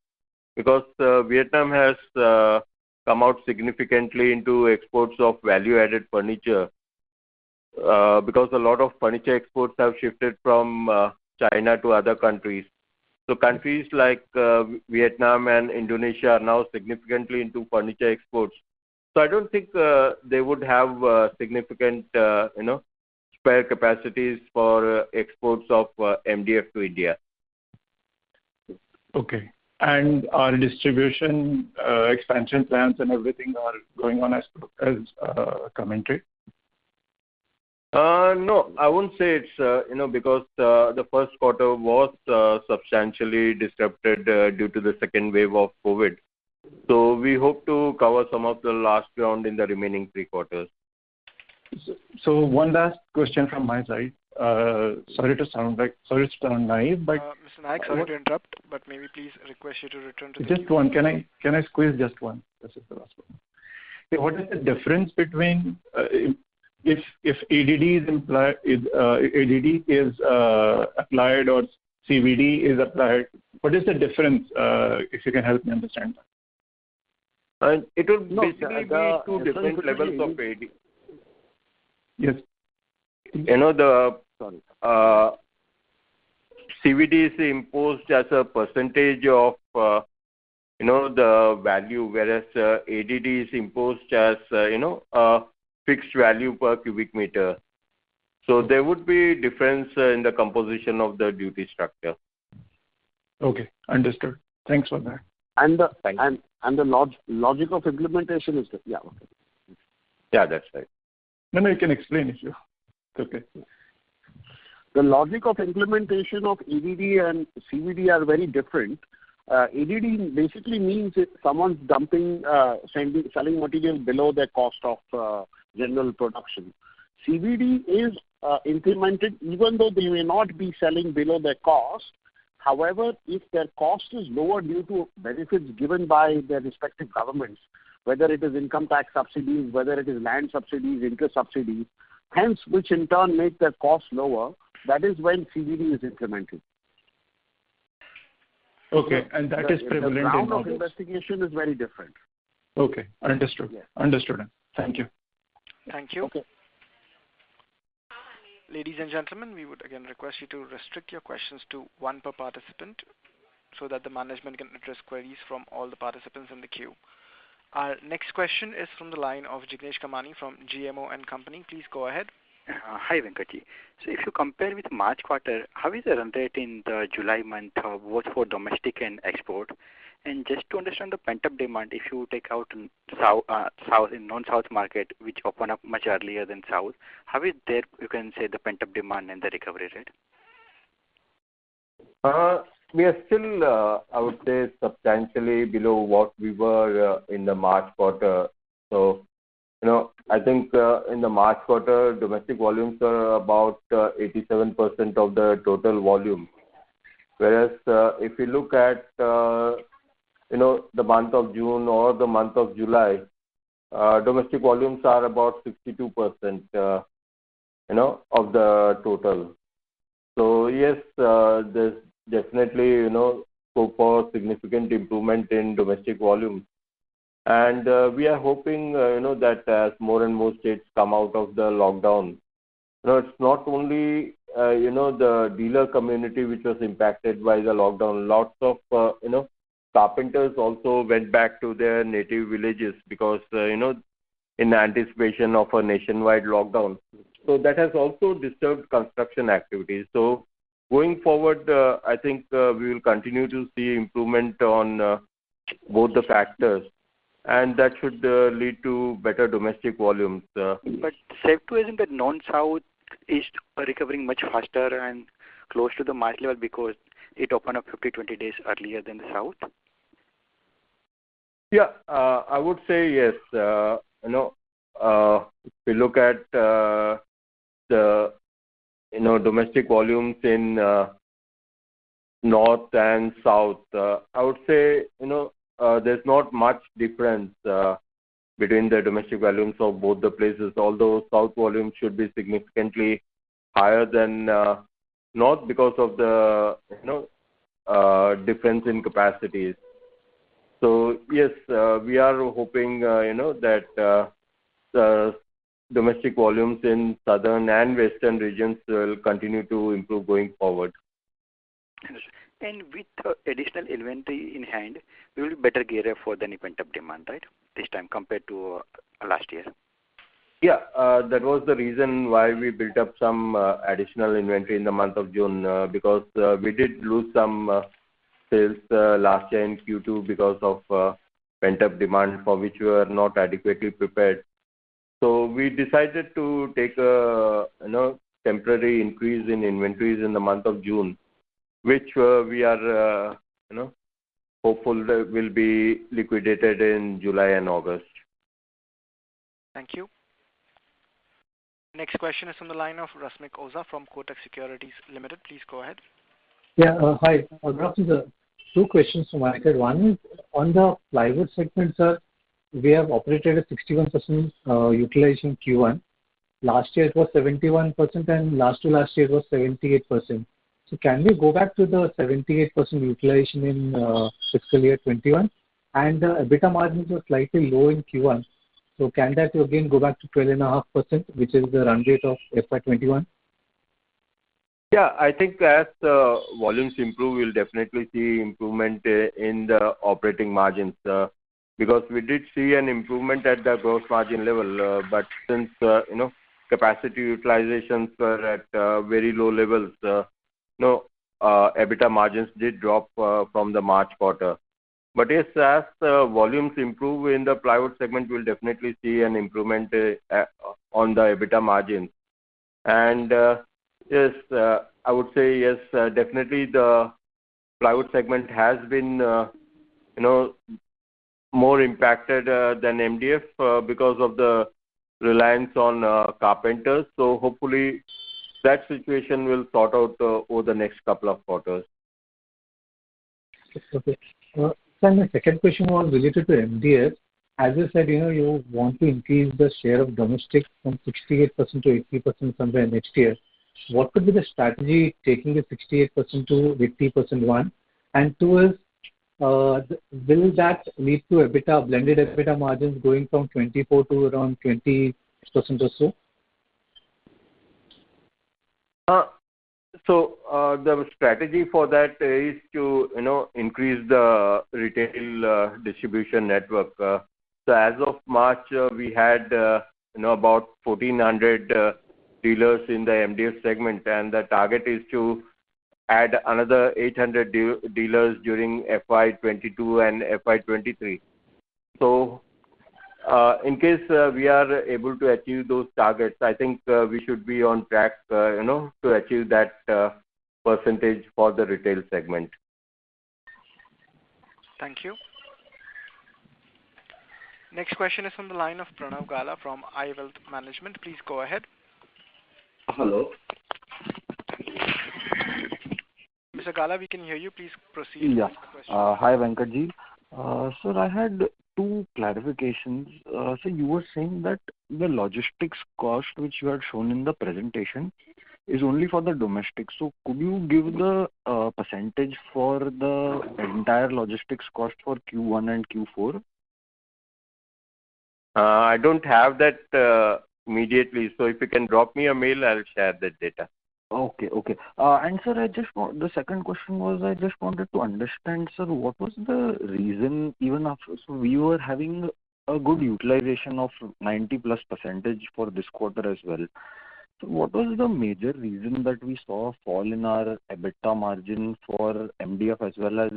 because Vietnam has come out significantly into exports of value-added furniture, because a lot of furniture exports have shifted from China to other countries. So countries like Vietnam and Indonesia are now significantly into furniture exports. So I don't think they would have significant, spare capacities for exports of MDF to India. Okay. And our distribution expansion plans and everything are going on as commentary? No, I won't say it's, because the first quarter was substantially disrupted due to the second wave of COVID. So we hope to cover some of the last ground in the remaining 3 quarters. So one last question from my side. Sorry to sound naive, but Mr. Naik, sorry to interrupt, but maybe please request you to return to the just one. Can I squeeze just one? This is the last one. Okay, what is the difference between if ADD is applied or CVD is applied? What is the difference? If you can help me understand that. It will basically be 2 different levels of ADD. Yes. The CVD is imposed as a percentage of the value, whereas ADD is imposed as a fixed value per cubic meter. So there would be difference in the composition of the duty structure. Okay, understood. Thanks for that. And the logic of implementation is okay. Yeah, that's right. No, you can explain if you. Okay. The logic of implementation of ADD and CVD are very different. ADD basically means if someone's selling material below their cost of general production. CVD is implemented even though they may not be selling below their cost. However, if their cost is lower due to benefits given by their respective governments, whether it is income tax subsidies, whether it is land subsidies, interest subsidies, hence which in turn make their costs lower, that is when CVD is implemented. Okay, and that is prevalent the round in of others. investigation is very different. Okay, understood. Yes. Understood. Thank you. Thank you. Okay. Ladies and gentlemen, we would again request you to restrict your questions to 1 per participant so that the management can address queries from all the participants in the queue. Our next question is from the line of Jignesh Kamani from GMO and Company. Please go ahead. Hi, Venkatji. So if you compare with March quarter, how is the run rate in the July month, both for domestic and export? And just to understand the pent-up demand, if you take out south in non-south market, which open up much earlier than south, how is there, you can say, the pent-up demand and the recovery rate? We are still, I would say, substantially below what we were in the March quarter. So, I think in the March quarter, domestic volumes are about 87% of the total volume. Whereas if you look at, the month of June or the month of July, domestic volumes are about 62%, of the total. So yes, there's definitely, scope for significant improvement in domestic volumes. And we are hoping, that as more and more states come out of the lockdown, it's not only, the dealer community which was impacted by the lockdown. Lots of, carpenters also went back to their native villages because, in anticipation of a nationwide lockdown. So that has also disturbed construction activities. So going forward, I think we will continue to see improvement on both the factors. and that should lead to better domestic volumes. But safe to assume that non-South is recovering much faster and close to the March level because it opened up 50-20 days earlier than the South? Yeah, I would say yes. If we look at the domestic volumes in North and South, I would say there's not much difference between the domestic volumes of both the places. Although South volumes should be significantly higher than North because of the difference in capacities. So yes, we are hoping that the domestic volumes in southern and western regions will continue to improve going forward. And with additional inventory in hand, we will be better geared up for the pent-up demand, right? This time compared to last year. Yeah, that was the reason why we built up some additional inventory in the month of June because we did lose some sales last year in Q2 because of pent-up demand for which we were not adequately prepared. So we decided to take a temporary increase in inventories in the month of June, which we are hopeful that will be liquidated in July and August. Thank you. Next question is on the line of Rasmik Oza from Kotak Securities Limited. Please go ahead. Yeah, hi. Two questions from my side. One is on the plywood segment, sir. We have operated at 61% utilization Q1. Last year it was 71% and last year it was 78%. So can we go back to the 78% utilization in fiscal year 21? And the EBITDA margins were slightly low in Q1. So can that again go back to 12.5%, which is the run rate of FY21? Yeah, I think as volumes improve, we'll definitely see improvement in the operating margins because we did see an improvement at the gross margin level. But since capacity utilizations were at very low levels, EBITDA margins did drop from the March quarter. But yes, as volumes improve in the plywood segment, we'll definitely see an improvement on the EBITDA margins. And yes, I would say yes, definitely the plywood segment has been more impacted than MDF because of the reliance on carpenters. So hopefully that situation will sort out over the next couple of quarters. Okay. Sir, my second question was related to MDF. As you said, you want to increase the share of domestic from 68% to 80% somewhere next year. What could be the strategy taking the 68% to 80%, one? And two is, will that lead to blended EBITDA margins going from 24 to around 20% or so? So the strategy for that is to increase the retail distribution network. So as of March, we had about 1,400 dealers in the MDF segment, and the target is to add another 800 dealers during FY22 and FY23. So in case we are able to achieve those targets, I think we should be on track, to achieve that percentage for the retail segment. Thank you. Next question is from the line of Pranav Gala from iWealth Management. Please go ahead. Hello. Mr. Gala, we can hear you. Please proceed. Yeah. Hi, Venkatji. Sir, I had two clarifications. So you were saying that the logistics cost which you had shown in the presentation is only for the domestic. So could you give the percentage for the entire logistics cost for Q1 and Q4? I don't have that immediately. So if you can drop me a mail, I'll share that data. Okay. And sir, the second question was I just wanted to understand, sir, what was the reason even after, so we were having a good utilization of 90+% for this quarter as well. So what was the major reason that we saw a fall in our EBITDA margin for MDF as well as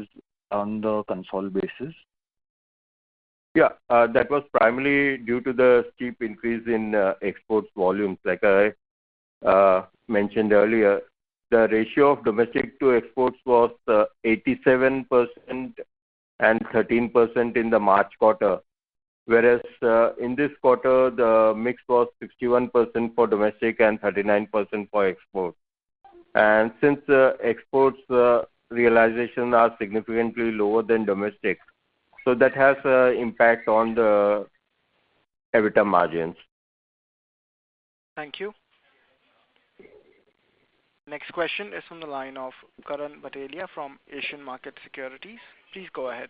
on the consolidated basis? Yeah, that was primarily due to the steep increase in exports volumes. Like I mentioned earlier, the ratio of domestic to exports was 87% and 13% in the March quarter, whereas in this quarter, the mix was 61% for domestic and 39% for export. And since exports realization are significantly lower than domestic, so that has an impact on the EBITDA margins. Thank you. Next question is from the line of Karan Batelia from Asian Market Securities. Please go ahead.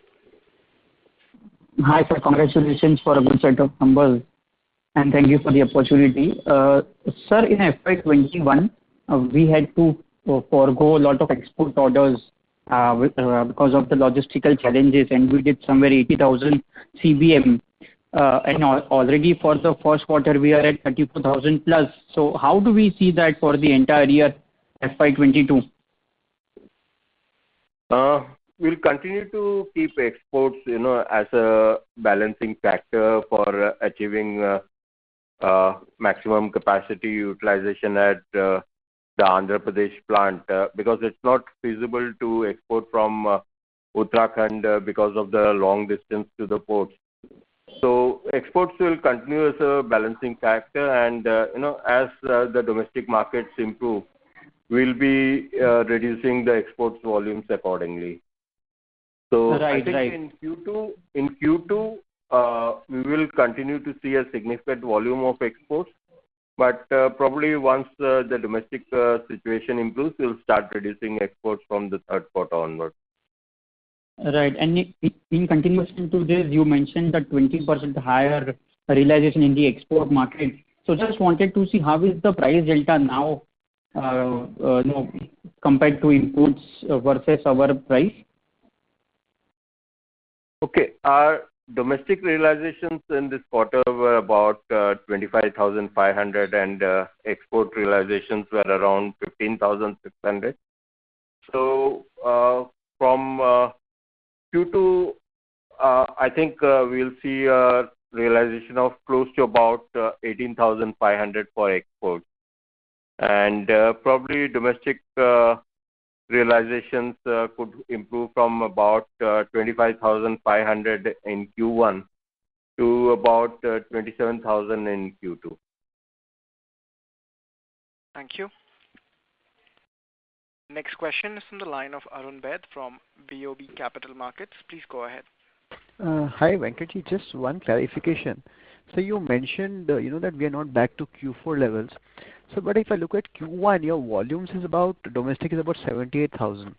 Hi, sir. Congratulations for a good set of numbers, and thank you for the opportunity. Sir, in FY21, we had to forego a lot of export orders because of the logistical challenges, and we did somewhere 80,000 CBM. And already for the first quarter, we are at 34,000 plus. So how do we see that for the entire year, FY22? We'll continue to keep exports, as a balancing factor for achieving maximum capacity utilization at the Andhra Pradesh plant because it's not feasible to export from Uttarakhand because of the long distance to the ports. So exports will continue as a balancing factor, and as the domestic markets improve, we'll be reducing the exports volumes accordingly. So I think in Q2, we will continue to see a significant volume of exports, but probably once the domestic situation improves, we'll start reducing exports from the third quarter onward. Right. And in continuation to this, you mentioned that 20% higher realization in the export market. So just wanted to see how is the price delta now compared to imports versus our price? Okay. Our domestic realizations in this quarter were about 25,500 and export realizations were around 15,600. So from Q2, I think we'll see a realization of close to about 18,500 for exports. And probably domestic realizations could improve from about 25,500 in Q1 to about 27,000 in Q2. Thank you. Next question is from the line of Arun Baid from BOB Capital Markets. Please go ahead. Hi, Venkatji. Just one clarification. So you mentioned, that we are not back to Q4 levels. So, but if I look at Q1, your volumes is about, domestic is about 78,000.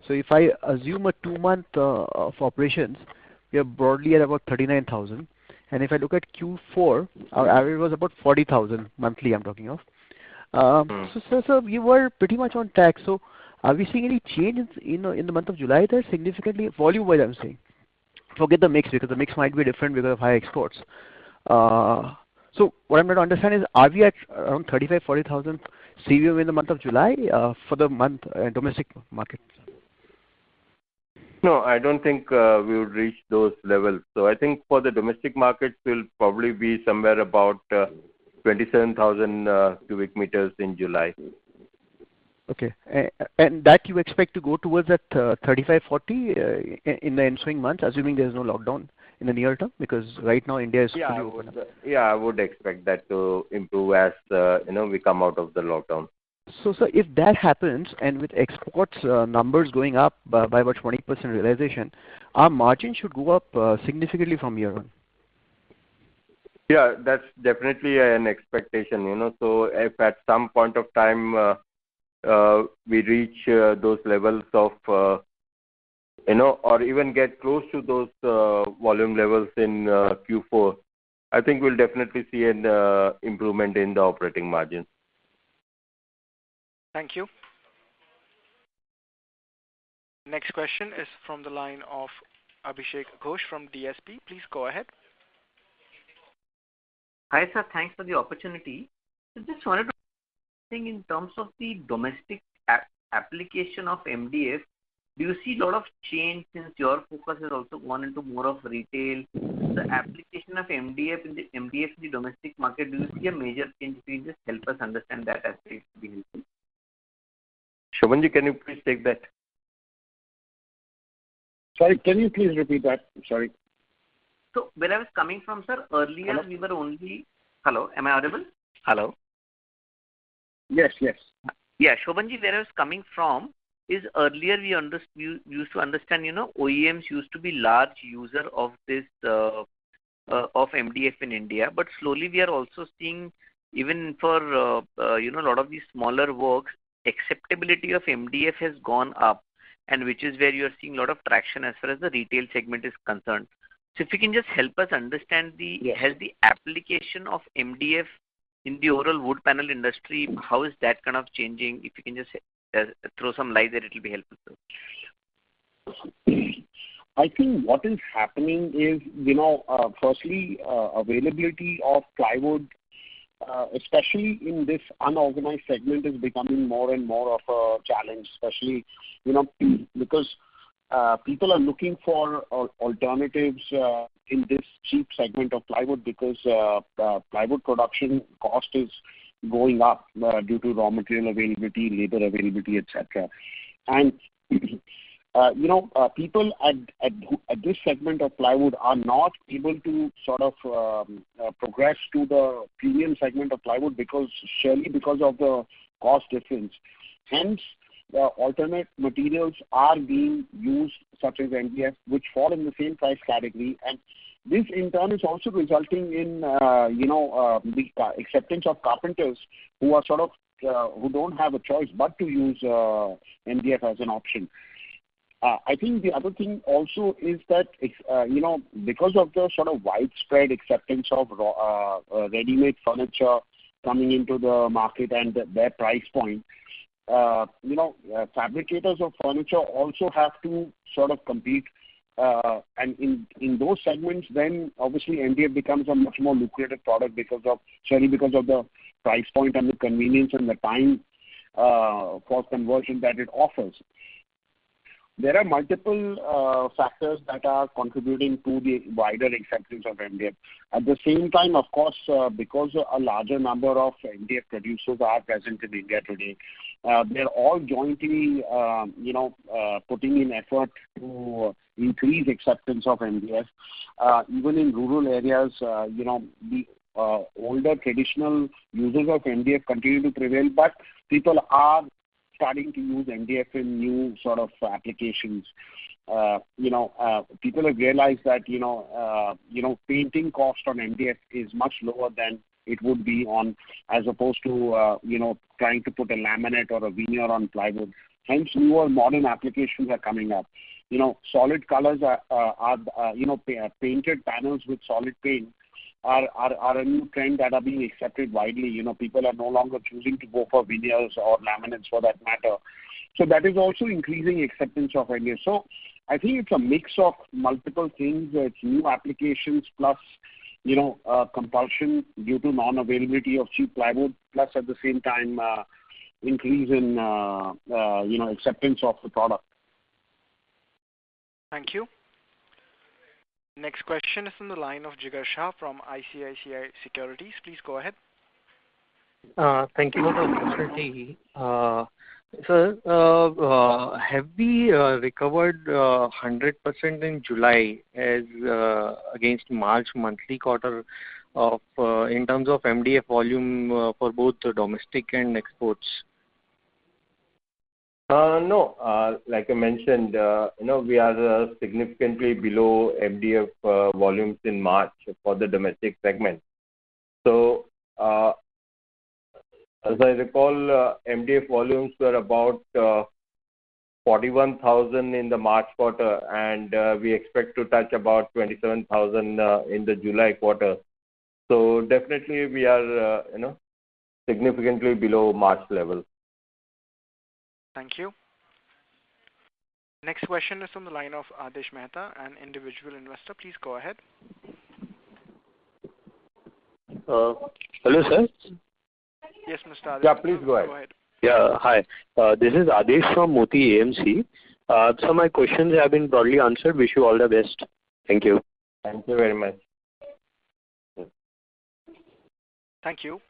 So if I assume a 2 month of operations, we are broadly at about 39,000. And if I look at Q4, our average was about 40,000 monthly, I'm talking of. So we were pretty much on track. So are we seeing any change in the month of July there significantly, volume-wise I'm saying? Forget the mix because the mix might be different because of high exports. So what I'm trying to understand is, are we at around 40,000 CBM in the month of July for the month domestic market? No, I don't think we would reach those levels. So I think for the domestic markets, we'll probably be somewhere about 27,000 cubic meters in July. Okay. And that you expect to go towards that 35, 40 in the ensuing months, assuming there's no lockdown in the near term? Because right now India is fully open. I would expect that to improve as we come out of the lockdown. So if that happens, and with exports numbers going up by about 20% realization, our margin should go up significantly from here on. Yeah, that's definitely an expectation. So if at some point of time we reach those levels of, or even get close to those volume levels in Q4, I think we'll definitely see an improvement in the operating margins. Thank you. Next question is from the line of Abhishek Ghosh from DSP. Please go ahead. Hi, sir. Thanks for the opportunity. So just wanted to think in terms of the domestic application of MDF, do you see a lot of change since your focus has also gone into more of retail? The application of MDF in the domestic market, do you see a major change? If you just help us understand that aspect, it would be helpful. Shobhanji, can you please take that? Sorry, can you please repeat that? Sorry. So where I was coming from, sir, earlier we were only... Hello, am I audible? Hello? Yes. Yeah, Shobhanji, where I was coming from is earlier we used to understand, OEMs used to be large user of this of MDF in India, but slowly we are also seeing even for a lot of these smaller works, acceptability of MDF has gone up, and which is where you are seeing a lot of traction as far as the retail segment is concerned. So if you can just help us understand has the application of MDF in the overall wood panel industry, how is that kind of changing? If you can just throw some light there, it will be helpful, sir. I think what is happening is, firstly, availability of plywood, especially in this unorganized segment, is becoming more and more of a challenge, especially, because people are looking for alternatives in this cheap segment of plywood, because plywood production cost is going up due to raw material availability, labor availability, etc. And people at this segment of plywood are not able to sort of progress to the premium segment of plywood because of the cost difference. Hence, alternate materials are being used, such as MDF, which fall in the same price category, and this in turn is also resulting in the acceptance of carpenters who are sort of who don't have a choice but to use MDF as an option. I think the other thing also is that because of the sort of widespread acceptance of ready-made furniture coming into the market and their price point, fabricators of furniture also have to sort of compete, and in those segments, then obviously MDF becomes a much more lucrative product because of the price point and the convenience and the time for conversion that it offers. There are multiple factors that are contributing to the wider acceptance of MDF. At the same time, of course, because a larger number of MDF producers are present in India today, they're all jointly, putting in effort to increase acceptance of MDF. Even in rural areas, the older traditional users of MDF continue to prevail, but people are starting to use MDF in new sort of applications. People have realized that painting cost on MDF is much lower than it would be on, as opposed to trying to put a laminate or a veneer on plywood. Hence, newer modern applications are coming up. Solid colors are painted panels with solid paint are a new trend that are being accepted widely. People are no longer choosing to go for veneers or laminates for that matter. So that is also increasing acceptance of MDF. So I think it's a mix of multiple things. It's new applications plus, compulsion due to non-availability of cheap plywood, plus at the same time increase in acceptance of the product. Thank you. Next question is from the line of Jigar Shah from ICICI Securities. Please go ahead. Thank you for the opportunity. Sir, have we recovered 100% in July as against March monthly quarter of in terms of MDF volume for both domestic and exports? No, like I mentioned, we are significantly below MDF volumes in March for the domestic segment. So, as I recall, MDF volumes were about 41,000 in the March quarter, and we expect to touch about 27,000 in the July quarter. So definitely we are, significantly below March level. Thank you. Next question is from the line of Adish Mehta, an individual investor. Please go ahead. Hello, sir. Yes, Mr. Adish. Yeah, please go ahead. Yeah, hi. This is Adish from Moti AMC. So my questions have been broadly answered. Wish you all the best. Thank you. Thank you very much. Thank you.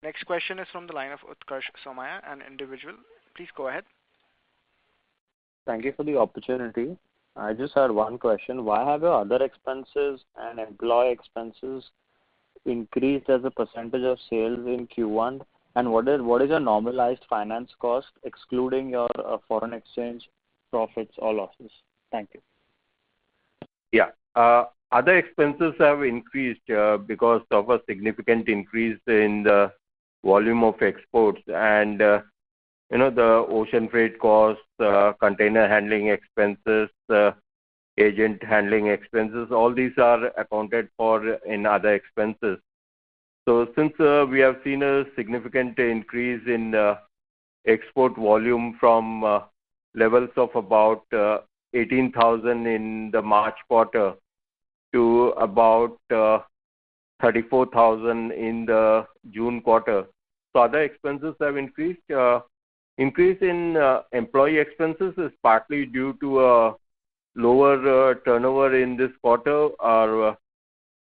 Next question is from the line of Utkarsh Somaya, an individual. Please go ahead. Thank you for the opportunity. I just had one question. Why have your other expenses and employee expenses increased as a percentage of sales in Q1? And what is your normalized finance cost, excluding your foreign exchange profits or losses? Thank you. Yeah. Other expenses have increased because of a significant increase in the volume of exports and the ocean freight costs, container handling expenses, agent handling expenses. All these are accounted for in other expenses. So since we have seen a significant increase in export volume from levels of about 18,000 in the March quarter to about 34,000 in the June quarter. So other expenses have increased. Increase in employee expenses is partly due to a lower turnover in this quarter. Our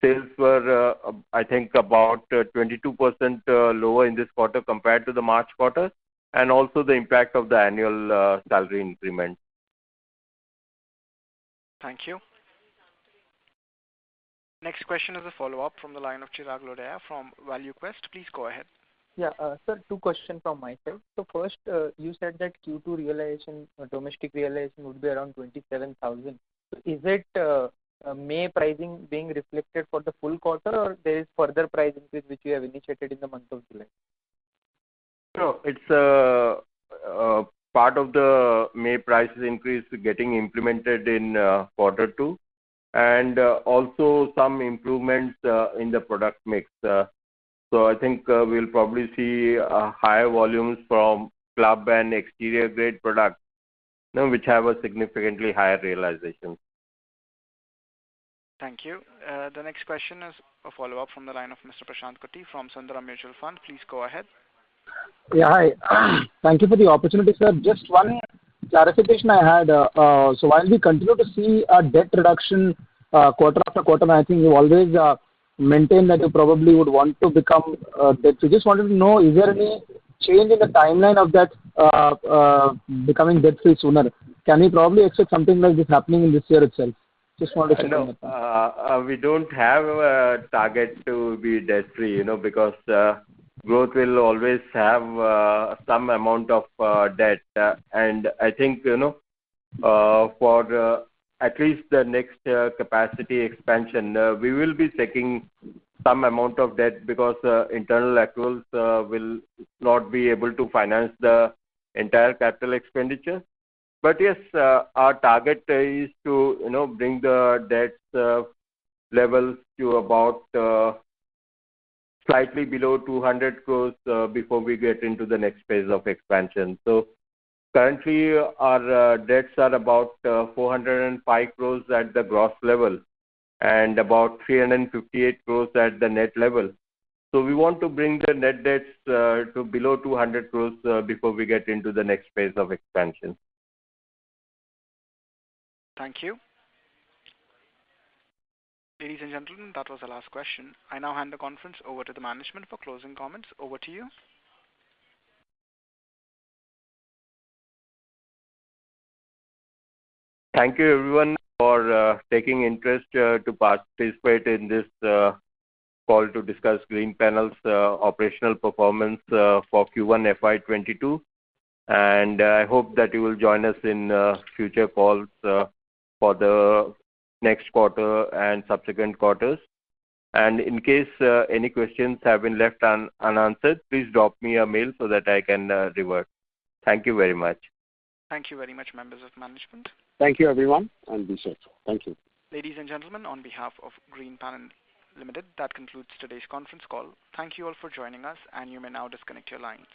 sales were, I think, about 22% lower in this quarter compared to the March quarter, and also the impact of the annual salary increment. Thank you. Next question is a follow-up from the line of Chirag Lodaya from ValueQuest. Please go ahead. Yeah, sir, two questions from my side. So first, you said that Q2 realization, domestic realization would be around 27,000. So is it May pricing being reflected for the full quarter, or there is further price increase which you have initiated in the month of July? No, it's part of the May prices increase getting implemented in quarter two, and also some improvements in the product mix. So I think we'll probably see higher volumes from club and exterior grade products, which have a significantly higher realization. Thank you. The next question is a follow-up from the line of Mr. Prashant Kutty from Sundaram Mutual Fund. Please go ahead. Yeah, hi. Thank you for the opportunity, sir. Just one clarification I had. So while we continue to see a debt reduction quarter after quarter, and I think you always maintain that you probably would want to become debt. So just wanted to know, is there any change in the timeline of that becoming debt-free sooner? Can we probably expect something like this happening in this year itself? Just wanted to check on that. We don't have a target to be debt-free, because growth will always have some amount of debt. And I think, for at least the next capacity expansion, we will be taking some amount of debt because internal accruals will not be able to finance the entire capital expenditure. But yes, our target is to bring the debt levels to about slightly below 200 crores before we get into the next phase of expansion. So currently, our debts are about 405 crores at the gross level and about 358 crores at the net level. So we want to bring the net debts to below 200 crores before we get into the next phase of expansion. Thank you. Ladies and gentlemen, that was the last question. I now hand the conference over to the management for closing comments. Over to you. Thank you, everyone, for taking interest to participate in this call to discuss Greenpanel's operational performance for Q1 FY22. And I hope that you will join us in future calls for the next quarter and subsequent quarters. And in case any questions have been left unanswered, please drop me a mail so that I can revert. Thank you very much. Thank you very much, members of management. Thank you, everyone, and be safe. Thank you. Ladies and gentlemen, on behalf of Greenpanel Limited, that concludes today's conference call. Thank you all for joining us, and you may now disconnect your lines.